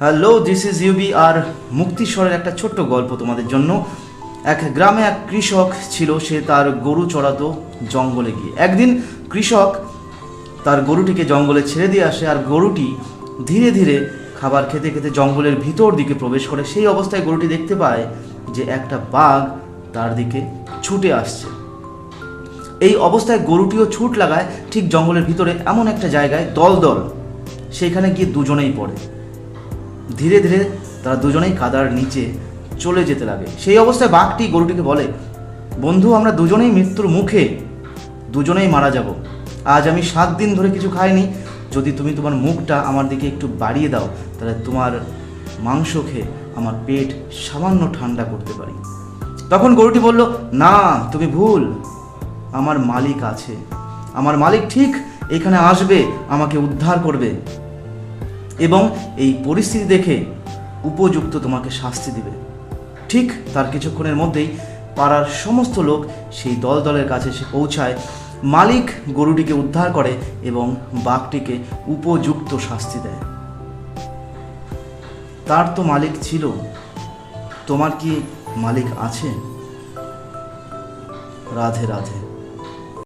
Hello, this is UB. আর মুক্তিস্বরের একটা ছোট্ট গল্প তোমাদের জন্য। এক গ্রামে এক কৃষক ছিল। সে তার গরু চড়াতো জঙ্গলে গিয়ে। একদিন কৃষক তার গরুটিকে জঙ্গলে ছেড়ে দিয়ে আসে, আর গরুটি ধীরে ধীরে খাবার খেতে খেতে জঙ্গলের ভিতর দিকে প্রবেশ করে। সেই অবস্থায় গরুটি দেখতে পায় যে একটা বাঘ তার দিকে ছুটে আসছে। এই অবস্থায় গরুটিও ছুট লাগায় ঠিক জঙ্গলের ভিতরে এমন একটা জায়গায় দল দল। সেইখানে গিয়ে দুজনেই পড়ে। ধীরে ধীরে তারা দুজনেই কাদার নিচে চলে যেতে লাগে। সেই অবস্থায় বাঘটি গরুটিকে বলে, বন্ধু, আমরা দুজনেই মৃত্যুর মুখে, দুজনেই মারা যাব। আজ আমি 7 দিন ধরে কিছু খাইনি। যদি তুমি তোমার মুখটা আমার দিকে একটু বাড়িয়ে দাও, তাহলে তোমার মাংস খেয়ে আমার পেট সামান্য ঠান্ডা করতে পারি। তখন গরুটি বলল, না, তুমি ভুল। আমার মালিক আছে। আমার মালিক ঠিক এখানে আসবে, আমাকে উদ্ধার করবে এবং এই পরিস্থিতি দেখে উপযুক্ত তোমাকে শাস্তি দিবে। ঠিক তার কিছুক্ষণের মধ্যেই পাড়ার সমস্ত লোক সেই দল দলের কাছে এসে পৌঁছায়। মালিক গরুটিকে উদ্ধার করে এবং বাঘটিকে উপযুক্ত শাস্তি দেয়। তার তো মালিক ছিল, তোমার কি মালিক আছে? রাধে রাধে।